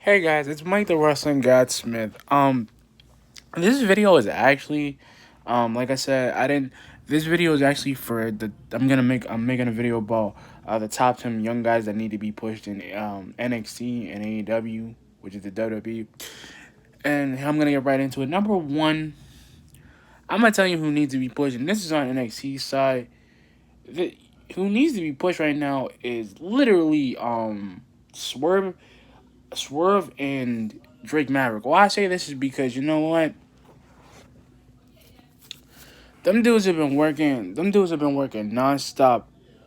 Hey guys, it's Mike the Wrestling God Smith. This video is actually, like I said, I didn't. This video is actually for the. I'm making a video about the top 10 young guys that need to be pushed in NXT and AEW, which is the WWE. And I'm gonna get right into it. Number one, I'm gonna tell you who needs to be pushed, and this is on NXT side. The, who needs to be pushed right now is literally Swerve and Drake Maverick. Why I say this is because you know what? Them dudes have been working. Them dudes have been working nonstop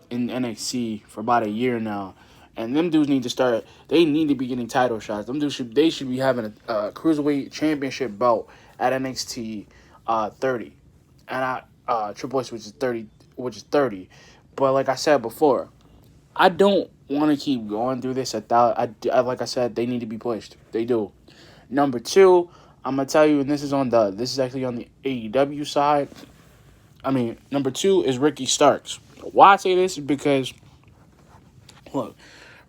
in NXT for about a year now, and them dudes need to start. They need to be getting title shots. Them dudes should be having a cruiserweight championship belt at NXT 30, and Triple H which is 30. But like I said before, I don't want to keep going through this. Like I said, they need to be pushed. They do. Number two, I'm gonna tell you, and this is actually on the AEW side. I mean, number two is Ricky Starks. Why I say this is because, look,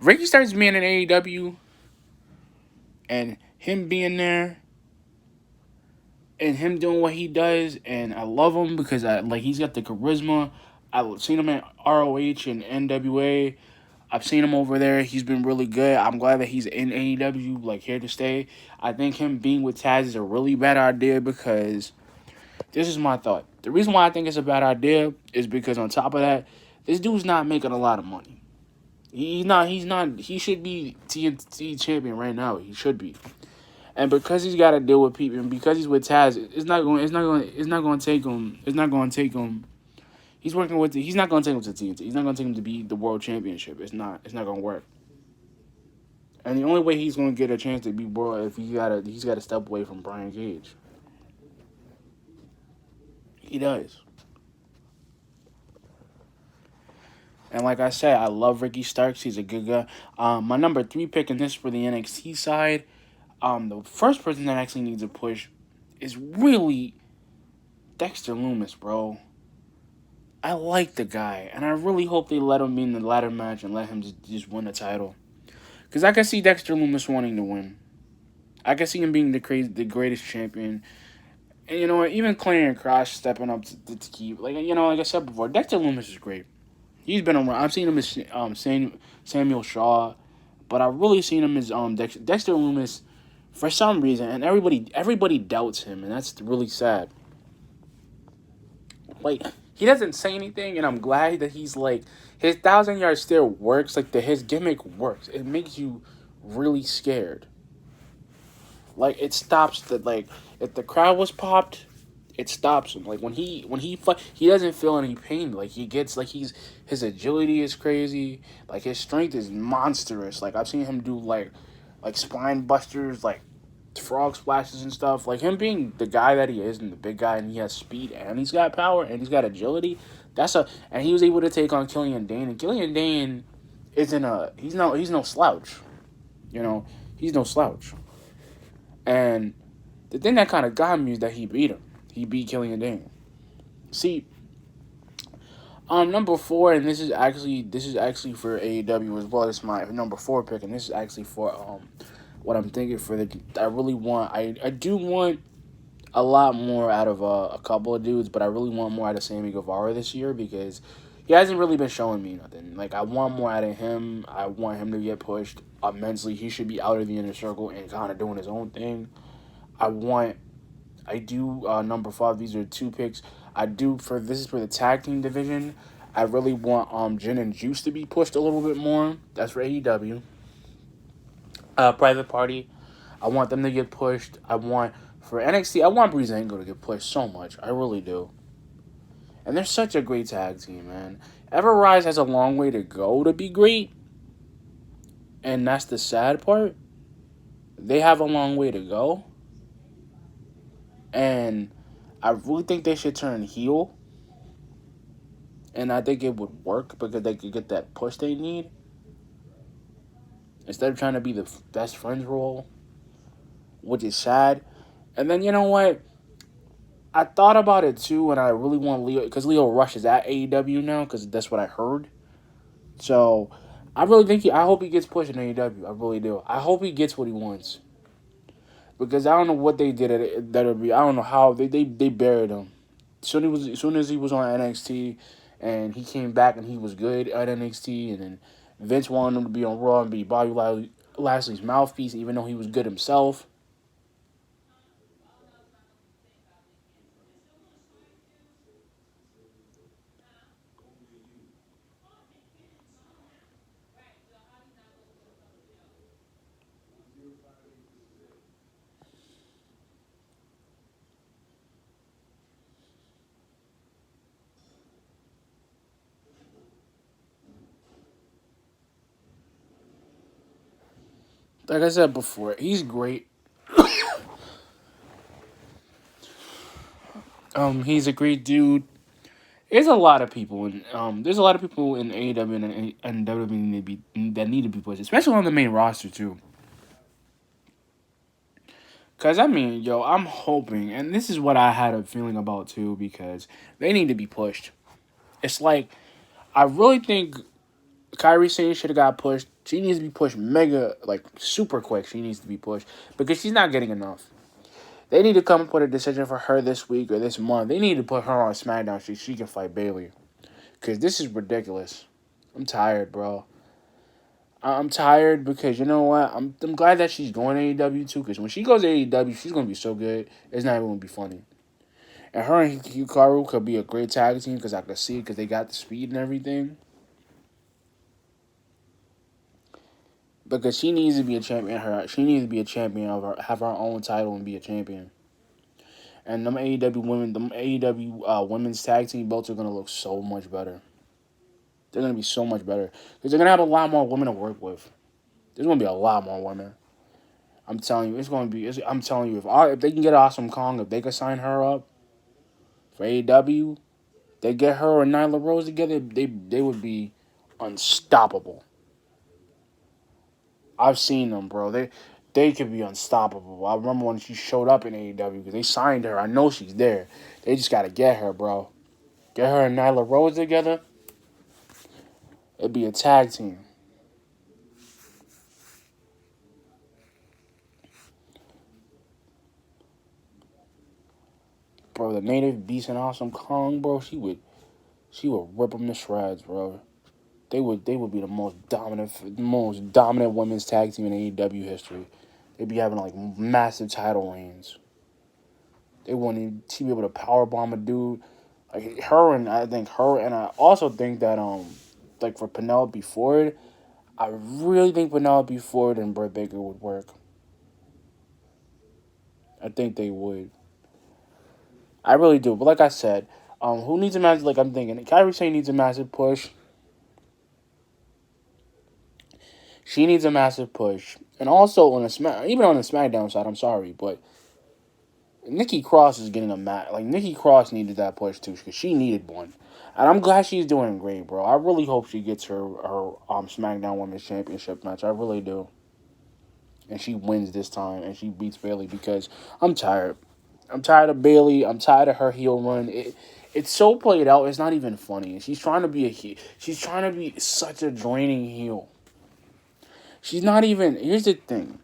Ricky Starks being in AEW and him being there and him doing what he does, and I love him because he's got the charisma. I've seen him at ROH and NWA. I've seen him over there. He's been really good. I'm glad that he's in AEW, like here to stay. I think him being with Taz is a really bad idea because this is my thought. The reason why I think it's a bad idea is because on top of that, this dude's not making a lot of money. He should be TNT champion right now. He should be. And because he's got to deal with people, and because he's with Taz, it's not going to take him. It's not going to take him. He's not going to take him to TNT. He's not going to take him to be the world championship. It's not going to work. And the only way he's going to get a chance to be world if he's got to step away from Brian Cage. He does. And like I said, I love Ricky Starks. He's a good guy. My number three pick in this for the NXT side. The first person that actually needs a push is really Dexter Lumis, bro. I like the guy, and I really hope they let him be in the ladder match and let him just win the title. Because I can see Dexter Lumis wanting to win. I can see him being the greatest champion. And you know what? Even Clarence Cross stepping up to keep. Like I said before, Dexter Lumis is great. He's been around. I've seen him as Samuel Shaw, but I've really seen him as Dexter Lumis for some reason, and everybody doubts him, and that's really sad. Like he doesn't say anything, and I'm glad that he's like his 1,000 yard stare works. Like his gimmick works. It makes you really scared. Like it stops the like if the crowd was popped, it stops him. Like when he doesn't feel any pain. Like he gets like his agility is crazy. Like his strength is monstrous. Like I've seen him do like spine busters, like frog splashes and stuff. Like him being the guy that he is and the big guy, and he has speed and he's got power and he's got agility. And he was able to take on Killian Dane, and Killian Dane he's no slouch. You know, he's no slouch. And the thing that kind of got me is that he beat him. He beat Killian Dane. See, number four, and this is actually for AEW as well. It's my number four pick, and this is actually for what I'm thinking for the. I do want a lot more out of a couple of dudes, but I really want more out of Sammy Guevara this year because he hasn't really been showing me nothing. Like I want more out of him. I want him to get pushed immensely. He should be out of the inner circle and kind of doing his own thing. I want I do number five. These are two picks. I do for this is for the tag team division. I really want Jin and Juice to be pushed a little bit more. That's for AEW. Private Party. I want them to get pushed. I want for NXT. I want Breezango to get pushed so much. I really do. And they're such a great tag team, man. Everrise has a long way to go to be great, and that's the sad part. They have a long way to go, and I really think they should turn heel, and I think it would work because they could get that push they need instead of trying to be the best friends role, which is sad. And then you know what? I thought about it too, and I really want Leo because Leo Rush is at AEW now because that's what I heard. So I really think I hope he gets pushed in AEW. I really do. I hope he gets what he wants because I don't know what they did at WWE. I don't know how they buried him. Soon as he was on NXT, and he came back and he was good at NXT, and then Vince wanted him to be on Raw and be Lashley's mouthpiece, even though he was good himself. Like I said before, he's great. He's a great dude. There's a lot of people in AEW and WWE that need to be pushed, especially on the main roster too. Cause I mean, yo, I'm hoping, and this is what I had a feeling about too, because they need to be pushed. It's like I really think Kyrie Sane should have got pushed. She needs to be pushed mega, like super quick. She needs to be pushed because she's not getting enough. They need to come up with a decision for her this week or this month. They need to put her on SmackDown so she can fight Bayley. Cause this is ridiculous. I'm tired, bro. I'm tired because you know what? I'm glad that she's going to AEW too. Because when she goes to AEW, she's gonna be so good. It's not even gonna be funny. And her and Hikaru could be a great tag team because I could see it because they got the speed and everything. Because she needs to be a champion. She needs to be a champion of her, have her own title and be a champion. And them AEW women's tag team belts are gonna look so much better. They're gonna be so much better because they're gonna have a lot more women to work with. There's gonna be a lot more women. I'm telling you, it's gonna be. I'm telling you, if they can get Awesome Kong, if they can sign her up for AEW, they get her and Nyla Rose together, they would be unstoppable. I've seen them, bro. They could be unstoppable. I remember when she showed up in AEW because they signed her. I know she's there. They just gotta get her, bro. Get her and Nyla Rose together. It'd be a tag team. Bro, the native beast and Awesome Kong, bro, she would rip them to shreds, bro. They would be the most dominant women's tag team in AEW history. They'd be having like massive title reigns. They wouldn't even she'd be able to power bomb a dude. Like her and I also think that like for Penelope Ford, I really think Penelope Ford and Britt Baker would work. I think they would. I really do. But like I said, who needs a massive? Like I'm thinking, Kyrie Sane needs a massive push. She needs a massive push, and also even on the SmackDown side. I'm sorry, but Nikki Cross is getting a match. Like Nikki Cross needed that push too, because she needed one, and I'm glad she's doing great, bro. I really hope she gets her SmackDown Women's Championship match. I really do, and she wins this time, and she beats Bayley because I'm tired. I'm tired of Bayley. I'm tired of her heel run. It's so played out. It's not even funny. She's trying to be a heel. She's trying to be such a draining heel. She's not even. Here's the thing.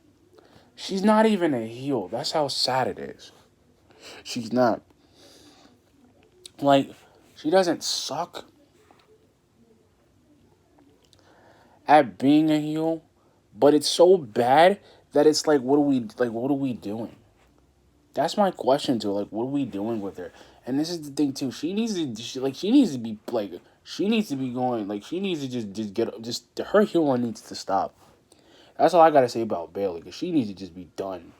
She's not even a heel. That's how sad it is. She's not. Like, she doesn't suck at being a heel, but it's so bad that it's like, what are we doing? That's my question to her. Like, what are we doing with her? And this is the thing too. She needs to be like, she needs to be going. Like, she needs to just her heel run needs to stop. That's all I gotta say about Bayley, because she needs to just be done.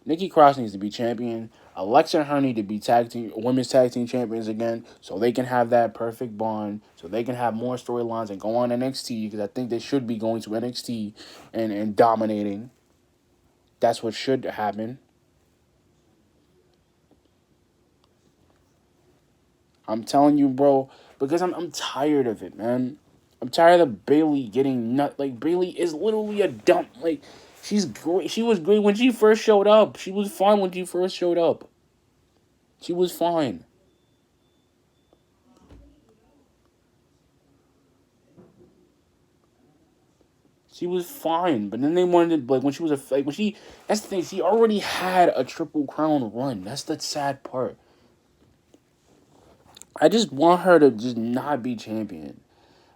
Nikki Cross needs to be champion. Alexa and her need to be women's tag team champions again, so they can have that perfect bond, so they can have more storylines and go on NXT, because I think they should be going to NXT and dominating. That's what should happen. I'm telling you, bro, because I'm tired of it, man. I'm tired of Bayley getting nut. Like, Bayley is literally a dump. Like, she's great. She was great when she first showed up. She was fine when she first showed up. She was fine. She was fine, but then they wanted to, like, when she was a, like, when she, that's the thing, she already had a Triple Crown run. That's the sad part. I just want her to just not be champion.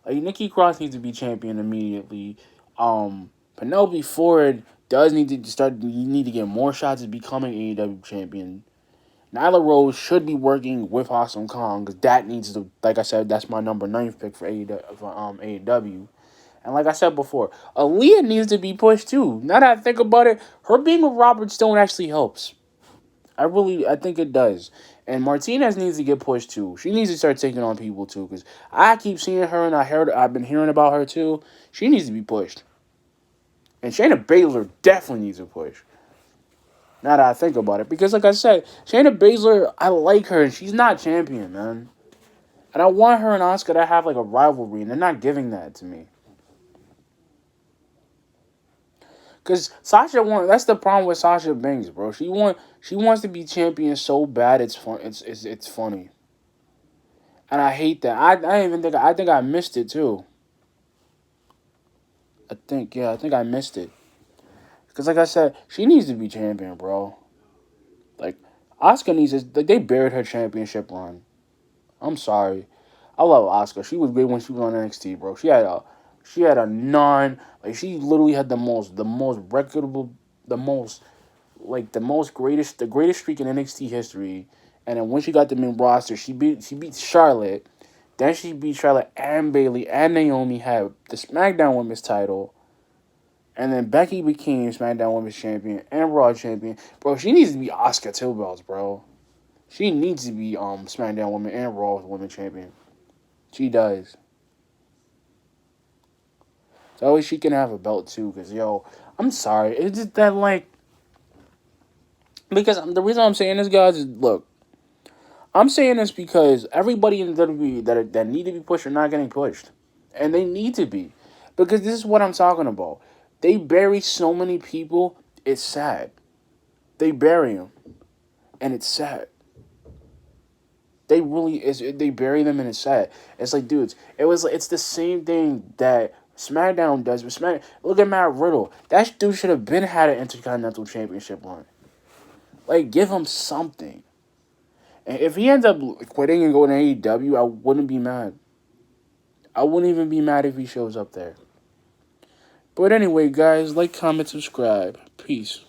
Like, Nikki Cross needs to be champion immediately. Penelope Ford does need to start. You need to get more shots at becoming AEW champion. Nyla Rose should be working with Awesome Kong because that needs to. Like I said, that's my number 9 pick for AEW. And like I said before, Aaliyah needs to be pushed too. Now that I think about it, her being with Robert Stone actually helps. I think it does. And Martinez needs to get pushed too. She needs to start taking on people too, because I keep seeing her and I've been hearing about her too. She needs to be pushed. And Shayna Baszler definitely needs a push. Now that I think about it, because like I said, Shayna Baszler, I like her, and she's not champion, man. And I want her and Asuka to have like a rivalry, and they're not giving that to me. Cause Sasha wants. That's the problem with Sasha Banks, bro. She wants to be champion so bad. It's fun. It's funny. And I hate that. I think I missed it too. I think I missed it. Cause like I said, she needs to be champion, bro. Like Asuka needs to, like they buried her championship run. I'm sorry. I love Asuka. She was great when she was on NXT, bro. She had a non, like she literally had the most reputable, the most the greatest streak in NXT history. And then when she got the main roster, she beat Charlotte. Then she beat Charlotte and Bayley and Naomi, had the SmackDown Women's title. And then Becky became SmackDown Women's Champion and Raw Champion. Bro, she needs to be Asuka Two Belts, bro. She needs to be SmackDown Women and Raw Women's Champion. She does. So she can have a belt too, because yo, I'm sorry. It's just that like, because the reason I'm saying this, guys, is look, I'm saying this because everybody in the WWE that need to be pushed are not getting pushed, and they need to be, because this is what I'm talking about. They bury so many people. It's sad. They bury them, and it's sad. They really is. They bury them, and it's sad. It's like, dudes, it's the same thing that SmackDown does. But look at Matt Riddle. That dude should have been had an Intercontinental Championship run. Like, give him something. And if he ends up quitting and going to AEW, I wouldn't be mad. I wouldn't even be mad if he shows up there. But anyway, guys, like, comment, subscribe. Peace.